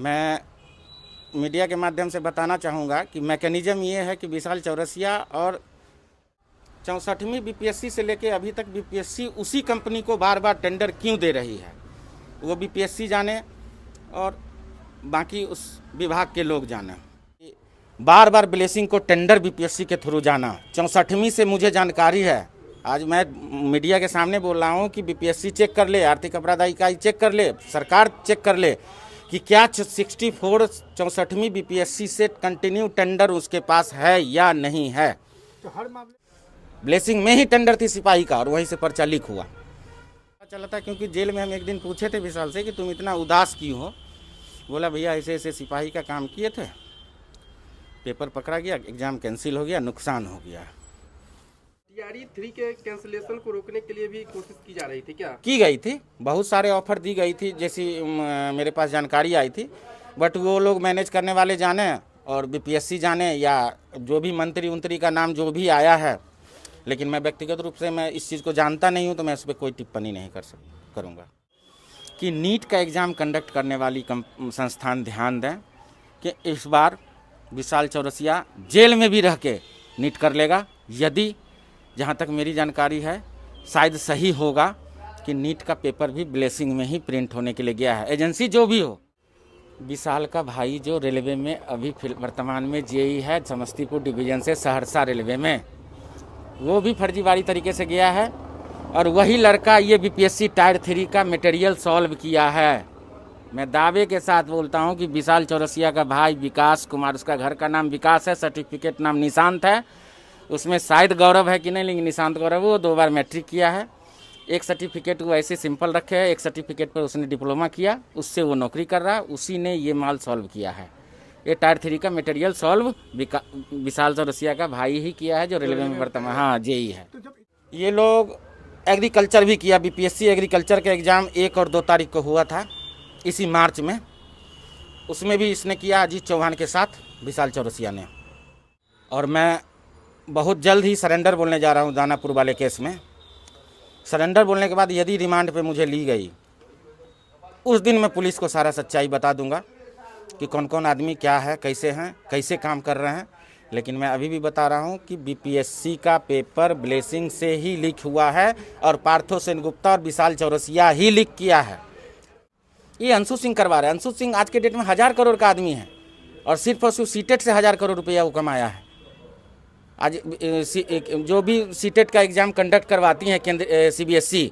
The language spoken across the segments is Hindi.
मैं मीडिया के माध्यम से बताना चाहूँगा कि मैकेनिज़्म ये है कि विशाल चौरसिया और 64वीं बीपीएससी से लेके अभी तक बीपीएससी उसी कंपनी को बार बार टेंडर क्यों दे रही है, वो बीपीएससी जाने और बाकी उस विभाग के लोग जाने। बार बार ब्लेसिंग को टेंडर बीपीएससी के थ्रू जाना, 64वीं से मुझे जानकारी है। आज मैं मीडिया के सामने बोल रहा हूँ कि बीपीएससी चेक कर ले, आर्थिक अपराध इकाई चेक कर ले, सरकार चेक कर ले कि क्या 64वीं बीपीएससी से कंटिन्यू टेंडर उसके पास है या नहीं है। तो हर मामले ब्लेसिंग में ही टेंडर थी सिपाही का और वहीं से पर्चा लीक हुआ। पता चला था क्योंकि जेल में हम एक दिन पूछे थे विशाल से कि तुम इतना उदास क्यों हो। बोला भैया ऐसे ऐसे सिपाही का काम किए थे, पेपर पकड़ा गया, एग्ज़ाम कैंसिल हो गया, नुकसान हो गया। तैयारी 3 के कैंसिलेशन को रोकने के लिए भी कोशिश की जा रही थी क्या? की गई थी, बहुत सारे ऑफर दी गई थी जैसी मेरे पास जानकारी आई थी, बट वो लोग मैनेज करने वाले जाने और बीपीएससी जाने या जो भी मंत्री उंत्री का नाम जो भी आया है। लेकिन मैं व्यक्तिगत रूप से मैं इस चीज़ को जानता नहीं हूँ, तो मैं इस पर कोई टिप्पणी नहीं करूँगा। कि नीट का एग्ज़ाम कंडक्ट करने वाली संस्थान ध्यान दें कि इस बार विशाल चौरसिया जेल में भी रह के नीट कर लेगा। यदि जहाँ तक मेरी जानकारी है शायद सही होगा कि नीट का पेपर भी ब्लेसिंग में ही प्रिंट होने के लिए गया है, एजेंसी जो भी हो। विशाल का भाई जो रेलवे में अभी वर्तमान में जेई है समस्तीपुर डिवीज़न से सहरसा रेलवे में, वो भी फर्जीवाड़ी तरीके से गया है और वही लड़का ये बीपीएससी टायर 3 का मटेरियल सॉल्व किया है। मैं दावे के साथ बोलता हूँ कि विशाल चौरसिया का भाई विकास कुमार, उसका घर का नाम विकास है, सर्टिफिकेट नाम निशांत है, उसमें शायद गौरव है कि नहीं, लेकिन निशांत गौरव, वो 2 बार मैट्रिक किया है। एक सर्टिफिकेट वो ऐसे सिंपल रखे है, एक सर्टिफिकेट पर उसने डिप्लोमा किया, उससे वो नौकरी कर रहा है, उसी ने ये माल सॉल्व किया है। ये टायर 3 का मटेरियल सॉल्व विशाल चौरसिया का भाई ही किया है जो रेलवे में वर्तमान हाँ जेई है। ये लोग एग्रीकल्चर भी किया, बीपीएससी एग्रीकल्चर का एग्ज़ाम 1 और 2 तारीख को हुआ था इसी मार्च में, उसमें भी इसने किया अजीत चौहान के साथ विशाल चौरसिया ने। और मैं बहुत जल्द ही सरेंडर बोलने जा रहा हूँ दानापुर वाले केस में। सरेंडर बोलने के बाद यदि रिमांड पे मुझे ली गई, उस दिन मैं पुलिस को सारा सच्चाई बता दूंगा कि कौन कौन आदमी क्या है, कैसे हैं, कैसे काम कर रहे हैं। लेकिन मैं अभी भी बता रहा हूं कि बीपीएससी का पेपर ब्लेसिंग से ही लीक हुआ है और पार्थो सेनगुप्ता और विशाल चौरसिया ही लीक किया है। ये अंशु सिंह करवा रहे हैं। अंशु सिंह आज के डेट में 1000 करोड़ का आदमी है और सिर्फ और सिर्फ सीटेट से 1000 करोड़ रुपया वो कमाया है। आज जो भी सीटेट का एग्ज़ाम कंडक्ट करवाती हैं केंद्र सीबीएसई,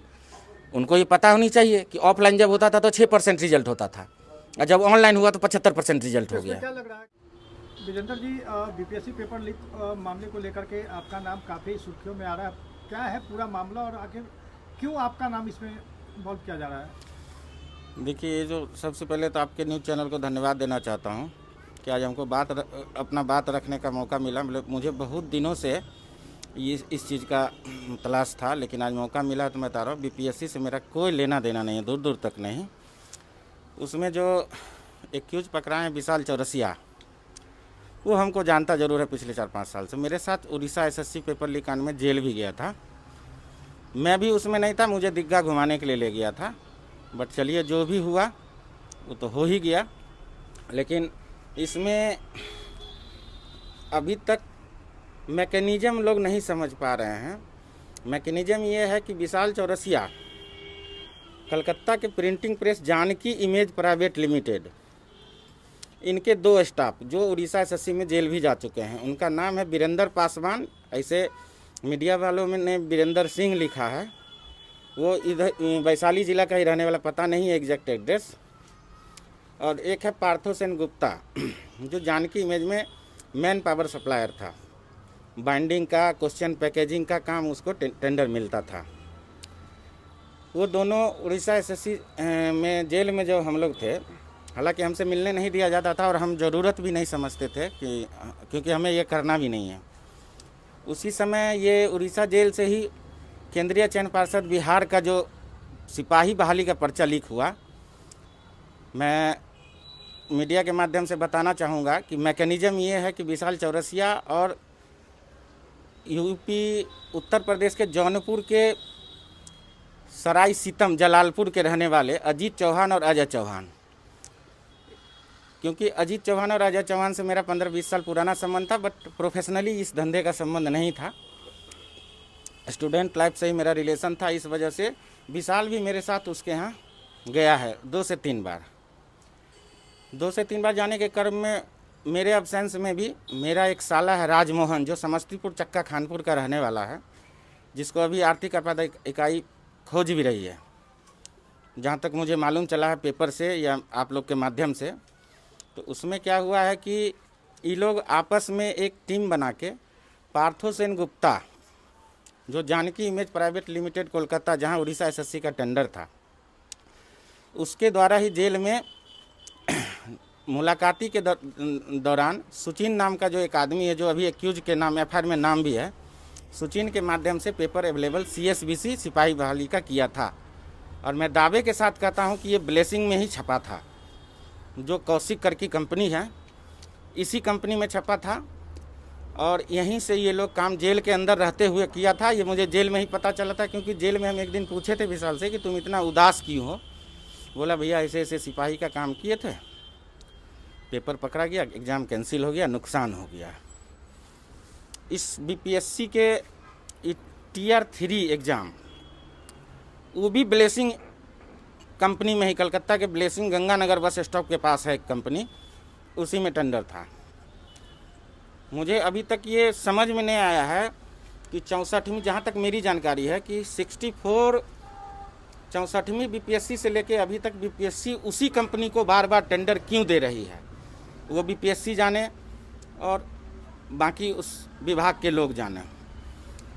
उनको ये पता होनी चाहिए कि ऑफलाइन जब होता था तो 6% रिजल्ट होता था और जब ऑनलाइन हुआ तो 75% रिजल्ट हो गया। क्या लग रहा है विजेंद्र जी, बीपीएससी पेपर लीक मामले को लेकर के आपका नाम काफ़ी सुर्खियों में आ रहा है, क्या है पूरा मामला और आखिर क्यों आपका नाम इसमें इन्वॉल्व किया जा रहा है? देखिए, ये जो सबसे पहले तो आपके न्यूज़ चैनल को धन्यवाद देना चाहता हूँ कि आज हमको अपना बात रखने का मौका मिला। मुझे बहुत दिनों से ये इस चीज़ का तलाश था, लेकिन आज मौका मिला तो मैं बता रहा हूँ बीपीएससी से मेरा कोई लेना देना नहीं है, दूर दूर तक नहीं। उसमें जो एक्यूज पकड़ा है विशाल चौरसिया, वो हमको जानता ज़रूर है पिछले 4-5 साल से। मेरे साथ उड़ीसा एसएससी पेपर लीक कांड में जेल भी गया था, मैं भी उसमें नहीं था, मुझे दिग्गा घुमाने के लिए ले गया था। बट चलिए, जो भी हुआ वो तो हो ही गया। लेकिन इसमें अभी तक मैकेनिज़्म लोग नहीं समझ पा रहे हैं। मैकेनिज़्म ये है कि विशाल चौरसिया कलकत्ता के printing press Janaki image private limited, इनके 2 स्टाफ जो उड़ीसा एसएससी में जेल भी जा चुके हैं, उनका नाम है वीरेंद्र पासवान, ऐसे मीडिया वालों में ने वीरेंद्र सिंह लिखा है, वो इधर वैशाली ज़िला का ही रहने वाला, पता नहीं है एग्जैक्ट एड्रेस। और एक है पार्थो सेनगुप्ता जो जानकी इमेज में मैन पावर सप्लायर था, बाइंडिंग का, क्वेश्चन पैकेजिंग का काम उसको टेंडर मिलता था। वो दोनों उड़ीसा एसएससी में जेल में जो हम लोग थे, हालांकि हमसे मिलने नहीं दिया जाता था और हम ज़रूरत भी नहीं समझते थे कि क्योंकि हमें ये करना भी नहीं है। उसी समय ये उड़ीसा जेल से ही केंद्रीय चयन पार्षद बिहार का जो सिपाही बहाली का पर्चा लीक हुआ। मैं मीडिया के माध्यम से बताना चाहूँगा कि मैकेनिज़्म ये है कि विशाल चौरसिया और यूपी उत्तर प्रदेश के जौनपुर के सराय सीतम जलालपुर के रहने वाले अजीत चौहान और अजय चौहान, क्योंकि अजीत चौहान और अजय चौहान से मेरा 15-20 साल पुराना संबंध था, बट प्रोफेशनली इस धंधे का संबंध नहीं था। स्टूडेंट लाइफ से ही मेरा रिलेशन था। इस वजह से विशाल भी मेरे साथ उसके यहाँ गया है 2 से 3 बार। 2 से 3 बार जाने के क्रम में मेरे अब्सेंस में भी मेरा एक साला है राजमोहन, जो समस्तीपुर चक्का खानपुर का रहने वाला है, जिसको अभी आर्थिक अपराध इकाई खोज भी रही है। जहाँ तक मुझे मालूम चला है पेपर से या आप लोग के माध्यम से, तो उसमें क्या हुआ है कि ये लोग आपस में एक टीम बना के पार्थो सेन गुप्ता, जो Janaki image private limited Kolkata, जहाँ उड़ीसा एसएससी का टेंडर था, उसके द्वारा ही जेल में मुलाकाती के दौरान सुचिन नाम का जो एक आदमी है, जो अभी एक्यूज के नाम एफआईआर में नाम भी है, सुचिन के माध्यम से पेपर अवेलेबल CSBC सिपाही बहाली का किया था। और मैं दावे के साथ कहता हूं कि ये ब्लेसिंग में ही छपा था, जो कौशिक कर की कंपनी है, इसी कंपनी में छपा था। और यहीं से ये लोग काम जेल के अंदर रहते हुए किया था। ये मुझे जेल में ही पता चला था, क्योंकि जेल में हम एक दिन पूछे थे विशाल से कि तुम इतना उदास क्यों हो। बोला भैया ऐसे ऐसे सिपाही का काम किए थे, पेपर पकड़ा गया, एग्ज़ाम कैंसिल हो गया, नुकसान हो गया। इस BPSC के Tier 3 एग्ज़ाम, वो भी ब्लेसिंग कंपनी में ही, कलकत्ता के ब्लेसिंग गंगानगर बस स्टॉप के पास है एक कंपनी, उसी में टेंडर था। मुझे अभी तक ये समझ में नहीं आया है कि 64वीं, जहाँ तक मेरी जानकारी है कि 64वीं BPSC से लेके अभी तक BPSC उसी कंपनी को बार बार टेंडर क्यों दे रही है, वो BPSC जाने और बाकी उस विभाग के लोग जाने।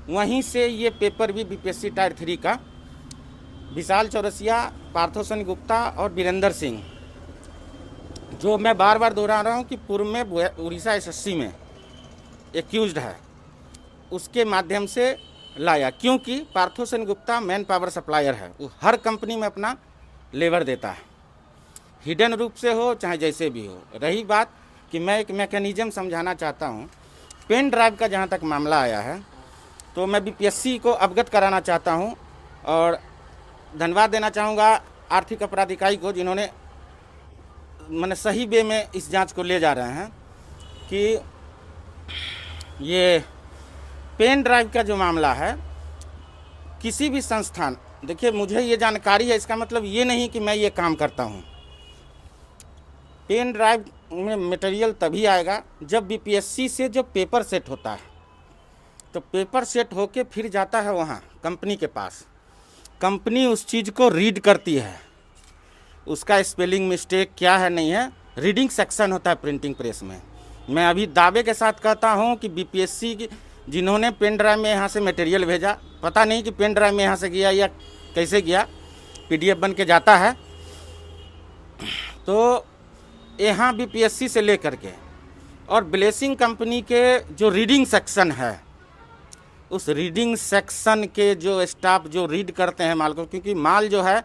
वहीं से ये पेपर भी BPSC Tier 3 का विशाल चौरसिया, पार्थो सेन गुप्ता और वीरेंद्र सिंह, जो मैं बार बार दोहरा रहा हूँ कि पूर्व में उड़ीसा एसएससी में एक्यूज्ड है, उसके माध्यम से लाया। क्योंकि Partho Sen Gupta man power supplier है, वो हर कंपनी में अपना लेबर देता है, हिडन रूप से हो चाहे जैसे भी हो। रही बात कि मैं एक मैकेनिज्म समझाना चाहता हूँ, पेन ड्राइव का जहाँ तक मामला आया है, तो मैं BPSC को अवगत कराना चाहता हूँ और धन्यवाद देना चाहूँगा आर्थिक अपराध इकाई को, जिन्होंने मैंने सही वे में इस जांच को ले जा रहे हैं कि ये पेन ड्राइव का जो मामला है, किसी भी संस्थान, देखिए मुझे ये जानकारी है, इसका मतलब ये नहीं कि मैं ये काम करता हूँ। पेन ड्राइव में मटेरियल तभी आएगा जब BPSC से जो पेपर सेट होता है, तो पेपर सेट होके फिर जाता है वहाँ कंपनी के पास, कंपनी उस चीज़ को रीड करती है, उसका स्पेलिंग मिस्टेक क्या है नहीं है, रीडिंग सेक्शन होता है प्रिंटिंग प्रेस में। मैं अभी दावे के साथ कहता हूँ कि BPSC की जिन्होंने पेन ड्राइव में यहाँ से मटेरियल भेजा, पता नहीं कि पेन ड्राइव में यहाँ से गया या कैसे गया, PDF बन के जाता है, तो यहाँ BPSC से लेकर के और ब्लेसिंग कंपनी के जो रीडिंग सेक्शन है, उस रीडिंग सेक्शन के जो स्टाफ जो रीड करते हैं माल को, क्योंकि माल जो है,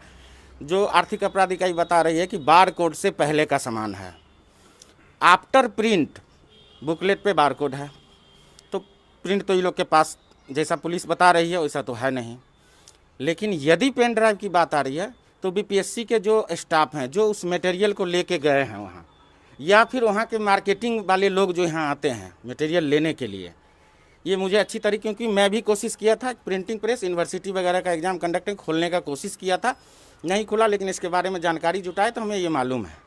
जो आर्थिक अपराध इकाई बता रही है कि बार कोड से पहले का सामान है, आफ्टर प्रिंट बुकलेट पे बार कोड है, तो प्रिंट तो ये लोग के पास जैसा पुलिस बता रही है वैसा तो है नहीं। लेकिन यदि पेन ड्राइव की बात आ रही है, तो BPSC के जो स्टाफ हैं, जो उस मटेरियल को लेके गए हैं वहाँ, या फिर वहाँ के मार्केटिंग वाले लोग जो यहाँ आते हैं मटेरियल लेने के लिए, ये मुझे अच्छी तरीके, क्योंकि मैं भी कोशिश किया था प्रिंटिंग प्रेस यूनिवर्सिटी वगैरह का एग्ज़ाम कंडक्टिंग खोलने का कोशिश किया था, नहीं खुला, लेकिन इसके बारे में जानकारी जुटाए तो हमें ये मालूम है।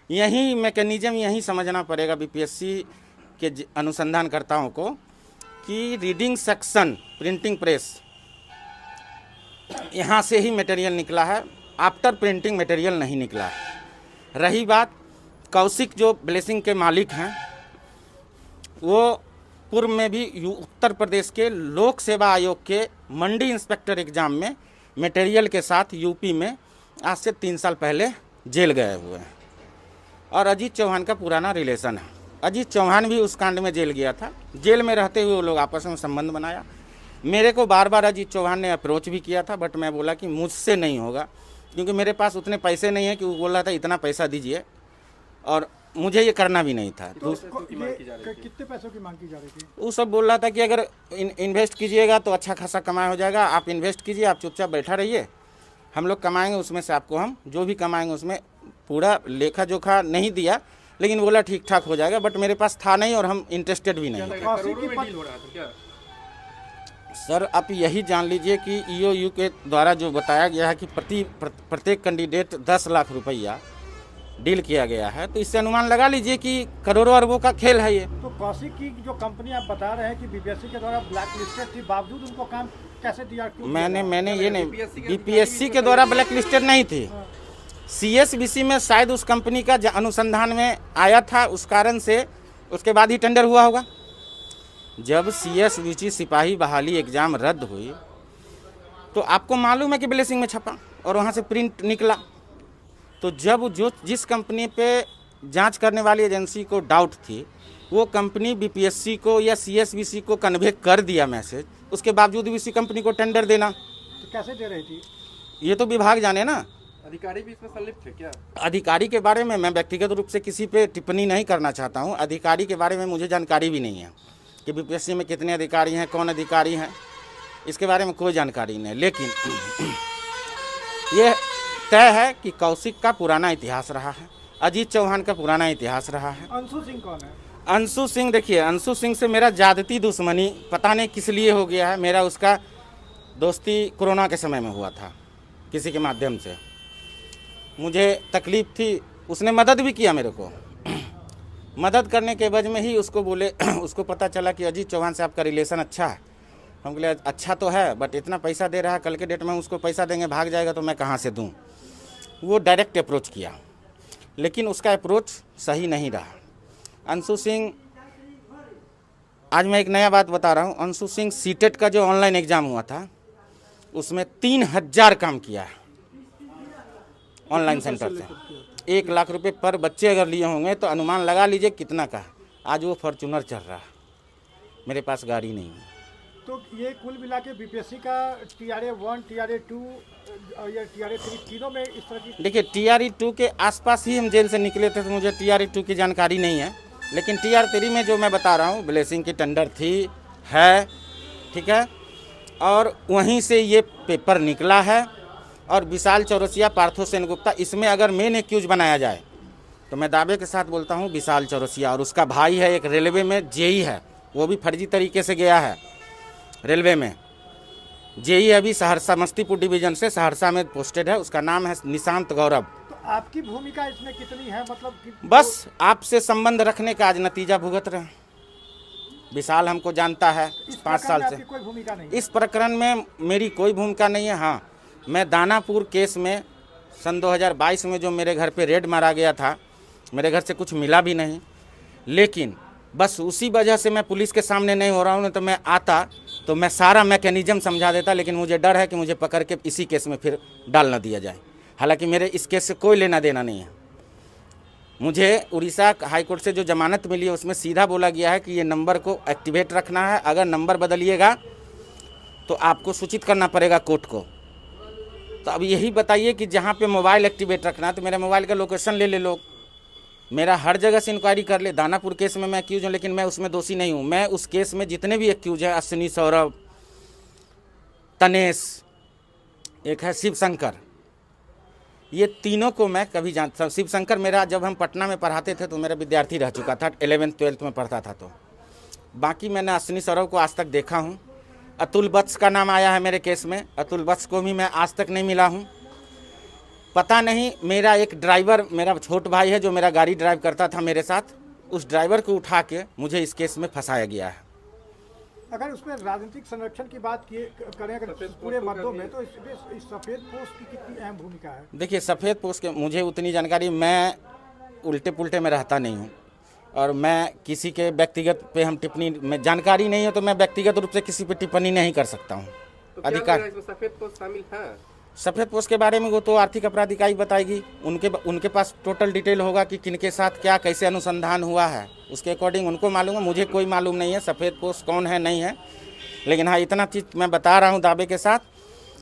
यही मैकेनिज्म यही समझना पड़ेगा BPSC के अनुसंधानकर्ताओं को कि रीडिंग सेक्शन प्रिंटिंग प्रेस यहाँ से ही मटेरियल निकला है, आफ्टर प्रिंटिंग मटेरियल नहीं निकला है। रही बात कौशिक जो ब्लेसिंग के मालिक हैं, वो पूर्व में भी उत्तर प्रदेश के लोक सेवा आयोग के मंडी इंस्पेक्टर एग्ज़ाम में मटेरियल के साथ यूपी में आज से 3 साल पहले जेल गए हुए हैं। और अजीत चौहान का पुराना रिलेशन है, अजीत चौहान भी उस कांड में जेल गया था, जेल में रहते हुए वो लोग आपस में संबंध बनाया। मेरे को बार बार अजीत चौहान ने अप्रोच भी किया था, बट मैं बोला कि मुझसे नहीं होगा, क्योंकि मेरे पास उतने पैसे नहीं है कि वो बोल रहा था इतना पैसा दीजिए, और मुझे ये करना भी नहीं था। तो कितने पैसों की मांग की जा रही थी? वो सब बोल रहा था कि अगर इन्वेस्ट कीजिएगा तो अच्छा खासा कमाई हो जाएगा, आप इन्वेस्ट कीजिए, आप चुपचाप बैठा रहिए, हम लोग कमाएंगे, उसमें से आपको हम जो भी कमाएंगे उसमें पूरा लेखा जोखा नहीं दिया, लेकिन बोला ठीक ठाक हो जाएगा, बट मेरे पास था नहीं और हम इंटरेस्टेड भी नहीं। करोड़ों में डील हो रहा था क्या? सर आप यही जान लीजिए कि ईओयू के द्वारा जो बताया गया है कि प्रत्येक कैंडिडेट 10 लाख रुपया डील किया गया है, तो इससे अनुमान लगा लीजिए कि करोड़ों अरबों का खेल है ये। तो कौशिक की जो कंपनी आप बता रहे हैं कि बीपीएससी के द्वारा ब्लैक लिस्टेड थी, बावजूद उनको काम कैसे दिया? क्यों मैंने ये नहीं, बीपीएससी के द्वारा ब्लैक लिस्टेड नहीं थी, सीएसबीसी में शायद उस कंपनी का अनुसंधान में आया था, उस कारण से उसके बाद ही टेंडर हुआ होगा। जब सीएसबीसी सिपाही बहाली एग्ज़ाम रद्द हुई तो आपको मालूम है कि ब्लेसिंग में छपा और वहाँ से प्रिंट निकला। तो जब जिस कंपनी पे जांच करने वाली एजेंसी को डाउट थी, वो कंपनी बीपीएससी को या सीएसबीसी को कन्वे कर दिया मैसेज, उसके बावजूद भी उसी कंपनी को टेंडर देना, तो कैसे दे रही थी? ये तो विभाग जाने ना। अधिकारी भी इसमें संलिप्त है क्या? अधिकारी के बारे में मैं व्यक्तिगत रूप से किसी पे टिप्पणी नहीं करना चाहता हूँ। अधिकारी के बारे में मुझे जानकारी भी नहीं है कि बीपीएससी में कितने अधिकारी हैं, कौन अधिकारी हैं, इसके बारे में कोई जानकारी नहीं। लेकिन ये तय है कि कौशिक का पुराना इतिहास रहा है, अजीत चौहान का पुराना इतिहास रहा है। अंशु सिंह कौन है? अंशु सिंह, देखिए अंशु सिंह से मेरा ज़्यादती दुश्मनी पता नहीं किस लिए हो गया है। मेरा उसका दोस्ती कोरोना के समय में हुआ था, किसी के माध्यम से मुझे तकलीफ़ थी, उसने मदद भी किया मेरे को। मदद करने के एवज में ही उसको बोले उसको पता चला कि अजीत चौहान से आपका रिलेशन अच्छा है। हम बोले अच्छा तो है, बट इतना पैसा दे रहा है, कल के डेट में उसको पैसा देंगे भाग जाएगा तो मैं कहाँ से दूँ। वो डायरेक्ट अप्रोच किया, लेकिन उसका अप्रोच सही नहीं रहा। अंशु सिंह, आज मैं एक नया बात बता रहा हूँ, अंशु सिंह सीटेट का जो ऑनलाइन एग्ज़ाम हुआ था उसमें 3000 काम किया है ऑनलाइन सेंटर से। 1 लाख रुपए पर बच्चे अगर लिए होंगे तो अनुमान लगा लीजिए कितना का। आज वो फॉर्चूनर चल रहा है, मेरे पास गाड़ी नहीं है। तो ये कुल मिला के बीपीएससी का TRA 1, TRA 2 या TRA 3 तीनों में इस तरह की। देखिए TRA 2 के आसपास ही हम जेल से निकले थे, तो मुझे TRA 2 की जानकारी नहीं है, लेकिन TRA 3 में जो मैं बता रहा हूँ ब्लेसिंग की टेंडर थी, है, ठीक है, और वहीं से ये पेपर निकला है। और विशाल चौरसिया, पार्थो सेनगुप्ता, इसमें अगर मेन एक्यूज बनाया जाए तो मैं दावे के साथ बोलता हूँ विशाल चौरसिया, और उसका भाई है एक रेलवे में जेई है, वो भी फर्जी तरीके से गया है रेलवे में। जेई अभी सहरसा समस्तीपुर डिवीजन से सहरसा में पोस्टेड है, उसका नाम है निशांत गौरव। तो आपकी भूमिका इसमें कितनी है? मतलब कि बस आपसे संबंध रखने का आज नतीजा भुगत रहे हैं। विशाल हमको जानता है 5 साल से। कोई भूमिका नहीं? इस प्रकरण में मेरी कोई भूमिका नहीं है। हाँ, मैं दानापुर केस में सन 2022 में जो मेरे घर पे रेड मारा गया था, मेरे घर से कुछ मिला भी नहीं, लेकिन बस उसी वजह से मैं पुलिस के सामने नहीं हो रहा हूँ। तो मैं आता तो मैं सारा मैकेनिज्म समझा देता, लेकिन मुझे डर है कि मुझे पकड़ के इसी केस में फिर डाल न दिया जाए। हालांकि मेरे इस केस से कोई लेना देना नहीं है। मुझे उड़ीसा हाई कोर्ट से जो जमानत मिली है उसमें सीधा बोला गया है कि ये नंबर को एक्टिवेट रखना है, अगर नंबर बदलिएगा तो आपको सूचित करना पड़ेगा कोर्ट को। तो अब यही बताइए कि जहाँ पे मोबाइल एक्टिवेट रखना है तो मेरे मोबाइल का लोकेशन ले लोग, मेरा हर जगह से इंक्वायरी कर ले। दानापुर केस में मैं एक्यूज हूँ, लेकिन मैं उसमें दोषी नहीं हूँ। मैं उस केस में जितने भी एक्यूज हैं, अश्विनी, सौरभ, तनेश, एक है शिव शंकर, ये तीनों को मैं कभी जानता हूँ। शिव शंकर मेरा, जब हम पटना में पढ़ाते थे तो मेरा विद्यार्थी रह चुका था, 11th 12th में पढ़ता था। तो बाकी मैंने अश्विनी, सौरभ को आज तक देखा हूँ। अतुल वत्स का नाम आया है मेरे केस में, अतुल वत्स को भी मैं आज तक नहीं मिला हूँ। पता नहीं, मेरा एक ड्राइवर, मेरा छोट भाई है जो मेरा गाड़ी ड्राइव करता था मेरे साथ, उस ड्राइवर को उठा के मुझे इस केस में फंसाया गया है। अगर उसमें राजनीतिक संरक्षण की बात करें अगर पूरे मद्दों में, तो इसमें इस सफ़ेद पोस्ट की कितनी अहम भूमिका है? देखिए सफ़ेद पोस्ट के मुझे उतनी जानकारी, मैं उल्टे पुल्टे में रहता नहीं हूँ, और मैं किसी के व्यक्तिगत पे हम टिप्पणी, में जानकारी नहीं है तो मैं व्यक्तिगत रूप से किसी पे टिप्पणी नहीं कर सकता हूँ। तो अधिकार सफेद पोस्ट शामिल है? सफ़ेद पोस्ट के बारे में वो तो आर्थिक अपराध इकाई बताएगी, उनके पास टोटल डिटेल होगा कि किनके साथ क्या कैसे अनुसंधान हुआ है, उसके अकॉर्डिंग उनको मालूम है। मुझे कोई मालूम नहीं है सफ़ेद पोस्ट कौन है नहीं है। लेकिन हाँ, इतना चीज़ मैं बता रहा हूँ दावे के साथ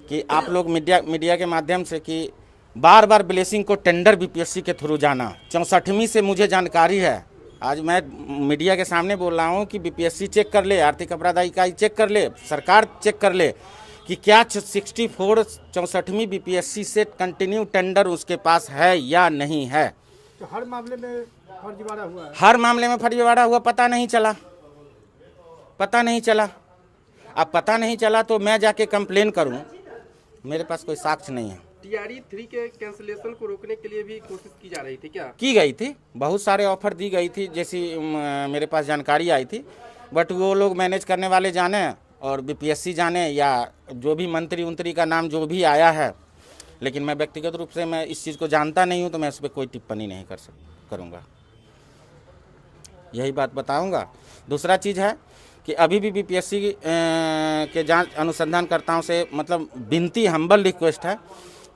कि आप लोग मीडिया के माध्यम से कि बार बार ब्लेसिंग को टेंडर बीपीएससी के थ्रू जाना, 64वीं से मुझे जानकारी है। आज मैं मीडिया के सामने बोल रहा हूँ कि बीपीएससी चेक कर ले, आर्थिक अपराध इकाई चेक कर ले, सरकार चेक कर ले कि क्या 64वीं बीपीएससी से कंटिन्यू टेंडर उसके पास है या नहीं है। तो हर मामले में फर्जीवाड़ा हुआ है। हर मामले में फर्जीवाड़ा हुआ, पता नहीं चला। अब पता नहीं चला तो मैं जाके कंप्लेन करूं, मेरे पास कोई साक्ष्य नहीं है। TRE 3 के कैंसिलेशन को रोकने के लिए भी कोशिश की जा रही थी क्या? की गई थी, बहुत सारे ऑफर दी गई थी, जैसी मेरे पास जानकारी आई थी, बट वो लोग मैनेज करने वाले जाने और बीपीएससी जाने या जो भी मंत्री उंत्री का नाम जो भी आया है। लेकिन मैं व्यक्तिगत रूप से मैं इस चीज़ को जानता नहीं हूँ, तो मैं उस पर कोई टिप्पणी नहीं करूँगा, यही बात बताऊँगा। दूसरा चीज़ है कि अभी भी बीपीएससी के जांच अनुसंधानकर्ताओं से मतलब विनती, हम्बल रिक्वेस्ट है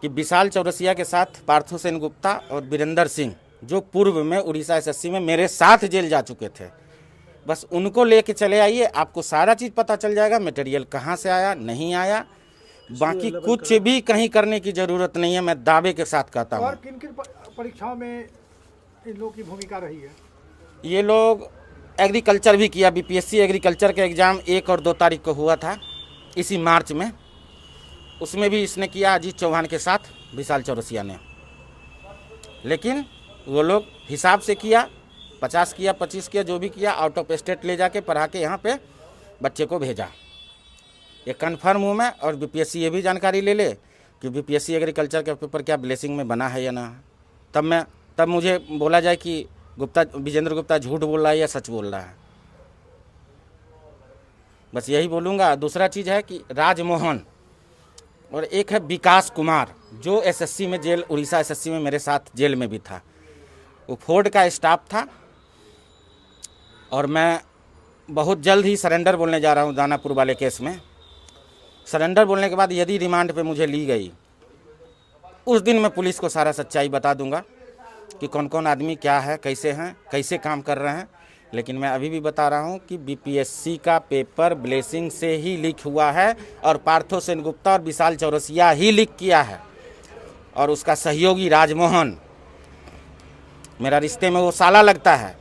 कि विशाल चौरसिया के साथ पार्थो सेन गुप्ता और वीरेंद्र सिंह, जो पूर्व में उड़ीसा एसएससी में मेरे साथ जेल जा चुके थे, बस उनको लेके चले आइए, आपको सारा चीज़ पता चल जाएगा, मटेरियल कहाँ से आया नहीं आया। बाकी कुछ भी कहीं करने की ज़रूरत नहीं है, मैं दावे के साथ कहता हूँ। और किन किन परीक्षाओं में इन लोगों की भूमिका रही है? ये लोग एग्रीकल्चर भी किया, बीपीएससी एग्रीकल्चर का एग्ज़ाम 1 और 2 तारीख को हुआ था इसी मार्च में, उसमें भी इसने किया अजीत चौहान के साथ विशाल चौरसिया ने। लेकिन वो लोग हिसाब से किया, 50 किया 25 किया, जो भी किया, आउट ऑफ स्टेट ले जाके पढ़ा के यहाँ पे बच्चे को भेजा। ये कन्फर्म हूँ मैं, और बीपीएससी ये भी जानकारी ले ले कि बीपीएससी एग्रीकल्चर का पेपर क्या ब्लेसिंग में बना है या ना। तब मुझे बोला जाए कि विजेंद्र गुप्ता झूठ बोल रहा है या सच बोल रहा है, बस यही बोलूँगा। दूसरा चीज़ है कि राजमोहन और एक है विकास कुमार, जो एसएससी में जेल, उड़ीसा एसएससी में मेरे साथ जेल में भी था, वो फोर्ड का स्टाफ था। और मैं बहुत जल्द ही सरेंडर बोलने जा रहा हूँ दानापुर वाले केस में। सरेंडर बोलने के बाद यदि रिमांड पे मुझे ली गई, उस दिन मैं पुलिस को सारा सच्चाई बता दूंगा कि कौन कौन आदमी क्या है, कैसे हैं, कैसे काम कर रहे हैं। लेकिन मैं अभी भी बता रहा हूं कि बीपीएससी का पेपर ब्लेसिंग से ही लीक हुआ है, और पार्थो सेन गुप्ता और विशाल चौरसिया ही लीक किया है, और उसका सहयोगी राजमोहन। मेरा रिश्ते में वो साला लगता है,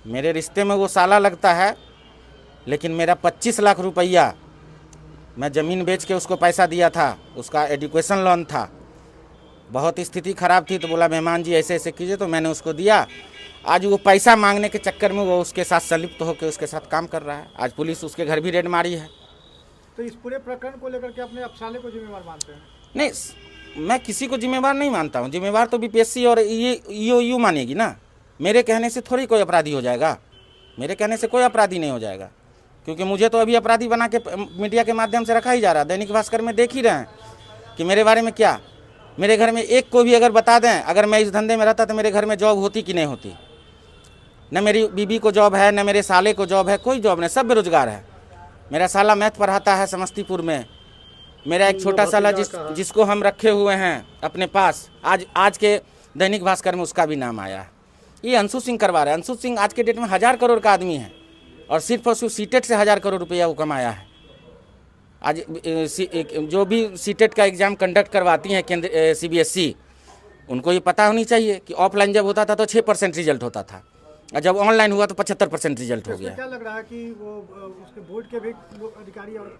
मेरे रिश्ते में वो साला लगता है, लेकिन मेरा 25 लाख रुपया मैं ज़मीन बेच के उसको पैसा दिया था, उसका एजुकेशन लोन था। बहुत स्थिति ख़राब थी, तो बोला मेहमान जी ऐसे ऐसे कीजिए, तो मैंने उसको दिया। आज वो पैसा मांगने के चक्कर में वो उसके साथ संलिप्त होकर उसके साथ काम कर रहा है। आज पुलिस उसके घर भी रेड मारी है। तो इस पूरे प्रकरण को लेकर के अपने साले को जिम्मेवार मानते हैं? नहीं, मैं किसी को जिम्मेवार नहीं मानता हूँ। जिम्मेवार तो बीपीएससी और ये ईओयू मानेगी ना। मेरे कहने से थोड़ी कोई अपराधी हो जाएगा, मेरे कहने से कोई अपराधी नहीं हो जाएगा, क्योंकि मुझे तो अभी अपराधी बना के मीडिया के माध्यम से रखा ही जा रहा है। दैनिक भास्कर में देख ही रहे हैं कि मेरे बारे में क्या, मेरे घर में एक को भी अगर बता दें, अगर मैं इस धंधे में रहता तो मेरे घर में जॉब होती कि नहीं होती। न मेरी बीबी को जॉब है, न मेरे साले को जॉब है, कोई जॉब नहीं, सब बेरोजगार है। मेरा साला मैथ पढ़ाता है समस्तीपुर में। मेरा एक छोटा साला जिसको हम रखे हुए हैं अपने पास, आज के दैनिक भास्कर में उसका भी नाम आया है। ये अंशु सिंह करवा रहा है। अंशु सिंह आज के डेट में 1000 करोड़ का आदमी है, और सिर्फ और सिर्फ सीटेट से 1000 करोड़ रुपया वो कमाया है। आज जो भी सीटेट का एग्ज़ाम कंडक्ट करवाती हैं केंद्र सीबीएसई, उनको ये पता होनी चाहिए कि ऑफलाइन जब होता था तो 6% रिजल्ट होता था, और जब ऑनलाइन हुआ तो 75% रिजल्ट हो गया। क्या लग रहा है कि वो उसके बोर्ड के भी अधिकारी और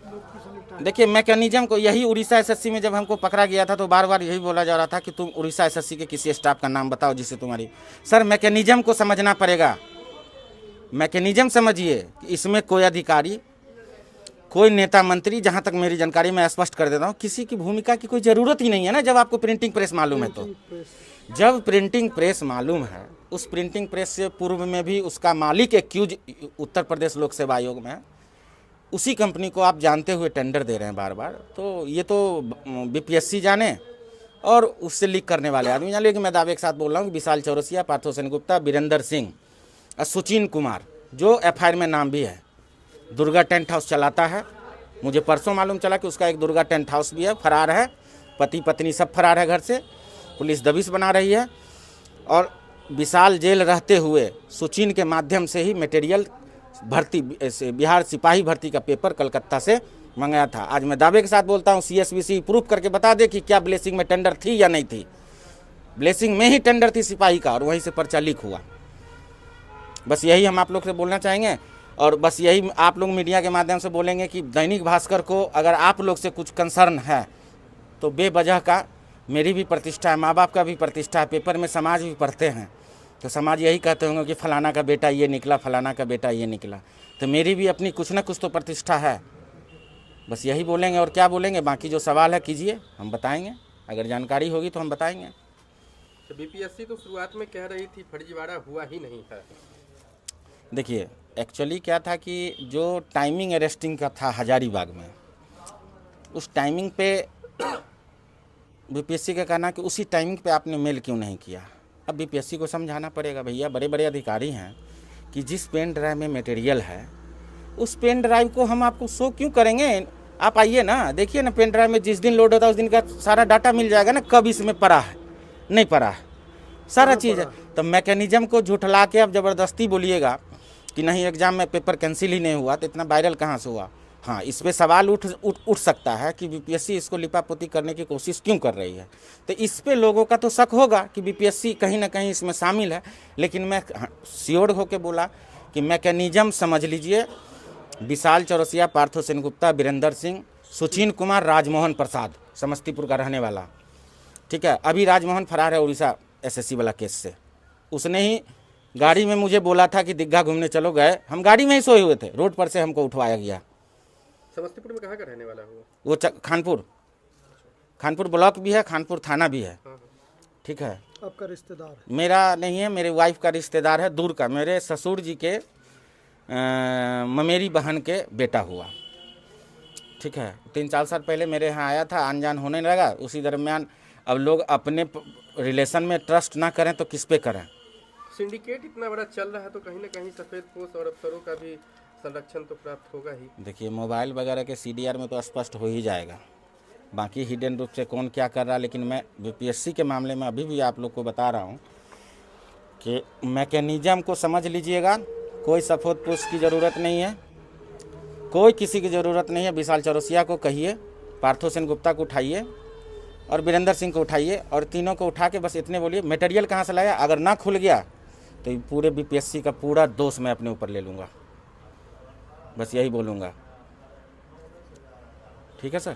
लोग की संलिप्तता है? देखिए, मैकेनिज्म को यही उड़ीसा एसएससी में जब हमको पकड़ा गया था तो बार बार यही बोला जा रहा था कि तुम उड़ीसा एसएससी के किसी स्टाफ का नाम बताओ जिससे तुम्हारी। सर, मैकेनिज्म को समझना पड़ेगा, मैकेनिज्म समझिए कि इसमें कोई अधिकारी, कोई नेता मंत्री, जहाँ तक मेरी जानकारी मैं स्पष्ट कर देता हूँ, किसी की भूमिका की कोई ज़रूरत ही नहीं है ना। जब आपको प्रिंटिंग प्रेस मालूम है, तो जब प्रिंटिंग प्रेस मालूम है, उस प्रिंटिंग प्रेस से पूर्व में भी उसका मालिक एक्यूज उत्तर प्रदेश लोक सेवा आयोग में है, उसी कंपनी को आप जानते हुए टेंडर दे रहे हैं बार बार। तो ये तो बीपीएससी जाने और उससे लीक करने वाले आदमी जाने। लेकिन मैं दावे के साथ बोल रहा हूँ कि विशाल चौरसिया, पार्थो सेन गुप्ता, वीरेंद्र सिंह और सुचिन कुमार, जो एफआईआर में नाम भी है, दुर्गा टेंट हाउस चलाता है। मुझे परसों मालूम चला कि उसका एक दुर्गा टेंट हाउस भी है, फरार है, पति पत्नी सब फरार है घर से, पुलिस दबिश बना रही है। और विशाल जेल रहते हुए सुचिन के माध्यम से ही मटेरियल भर्ती, बिहार सिपाही भर्ती का पेपर कलकत्ता से मंगाया था। आज मैं दावे के साथ बोलता हूँ, सीएसबीसी प्रूफ करके बता दे कि क्या ब्लेसिंग में टेंडर थी या नहीं थी। ब्लेसिंग में ही टेंडर थी सिपाही का, और वहीं से पर्चा लीक हुआ। बस यही हम आप लोग से बोलना चाहेंगे। और बस यही आप लोग मीडिया के माध्यम से बोलेंगे कि दैनिक भास्कर को अगर आप लोग से कुछ कंसर्न है तो बेवजह का मेरी भी प्रतिष्ठा है, माँ बाप का भी प्रतिष्ठा है, पेपर में समाज भी पढ़ते हैं तो समाज यही कहते होंगे कि फलाना का बेटा ये निकला, फलाना का बेटा ये निकला, तो मेरी भी अपनी कुछ ना कुछ तो प्रतिष्ठा है। बस यही बोलेंगे और क्या बोलेंगे। बाकी जो सवाल है कीजिए, हम बताएंगे, अगर जानकारी होगी तो हम बताएंगे। तो बीपीएससी तो शुरुआत में कह रही थी फर्जीवाड़ा हुआ ही नहीं है। देखिए एक्चुअली क्या था कि जो टाइमिंग अरेस्टिंग का था हजारीबाग में, उस टाइमिंग पे बीपीएससी का कहना कि उसी टाइमिंग पे आपने मेल क्यों नहीं किया। अब बीपीएससी को समझाना पड़ेगा, भैया बड़े बड़े अधिकारी हैं कि जिस पेन ड्राइव में मटेरियल है उस पेन ड्राइव को हम आपको शो क्यों करेंगे। आप आइए ना, देखिए ना, पेन ड्राइव में जिस दिन लोड होता है उस दिन का सारा डाटा मिल जाएगा ना, कब इसमें पड़ा है नहीं पड़ा है, सारा चीज़ है। तो मैकेनिज्म को झुठला के अब ज़बरदस्ती बोलिएगा कि नहीं एग्ज़ाम में पेपर कैंसिल ही नहीं हुआ, तो इतना वायरल कहाँ से हुआ। हाँ, इस पर सवाल उठ सकता है कि बीपीएससी इसको लिपापोती करने की कोशिश क्यों कर रही है। तो इस पे लोगों का तो शक होगा कि बीपीएससी कहीं ना कहीं इसमें शामिल है, लेकिन मैं श्योर होकर बोला कि मैकेनिज्म समझ लीजिए। विशाल चौरसिया, पार्थो सेनगुप्ता, वीरेंद्र सिंह, सुचीन कुमार, राजमोहन प्रसाद, समस्तीपुर का रहने वाला, ठीक है। अभी राजमोहन फरार है उड़ीसा एसएससी वाला केस से। उसने ही गाड़ी में मुझे बोला था कि दीघा घूमने चलो, गए, हम गाड़ी में ही सोए हुए थे, रोड पर से हमको उठवाया गया। समस्तीपुर में कहाँ का रहने वाला हुआ? वो खानपुर ब्लॉक भी है, खानपुर थाना भी है, ठीक है। आपका रिश्तेदार है? मेरा नहीं है, मेरे वाइफ का रिश्तेदार है, दूर का, मेरे ससुर जी के ममेरी बहन के बेटा हुआ, ठीक है। 3-4 साल पहले मेरे यहाँ आया था, अनजान होने लगा। उसी दरमियान अब लोग अपने रिलेशन में ट्रस्ट ना करें तो किस पे करें। सिंडिकेट इतना बड़ा चल रहा है तो कहीं ना कहीं सफ़ेद पोश और अफसरों का भी संरक्षण तो प्राप्त होगा ही। देखिए मोबाइल वगैरह के सीडीआर में तो स्पष्ट हो ही जाएगा, बाकी हिडन रूप से कौन क्या कर रहा है। लेकिन मैं बीपीएससी के मामले में अभी भी आप लोग को बता रहा हूँ कि मैकेनिज्म को समझ लीजिएगा। कोई सफेद पोश की ज़रूरत नहीं है, कोई किसी की ज़रूरत नहीं है। विशाल चौरसिया को कहिए, पार्थो सेनगुप्ता को उठाइए और वीरेंद्र सिंह को उठाइए, और तीनों को उठा के बस इतने बोलिए मटेरियल कहाँ से लाया। अगर ना खुल गया तो पूरे बीपीएससी का पूरा दोष मैं अपने ऊपर ले लूँगा, बस यही बोलूँगा। ठीक है सर।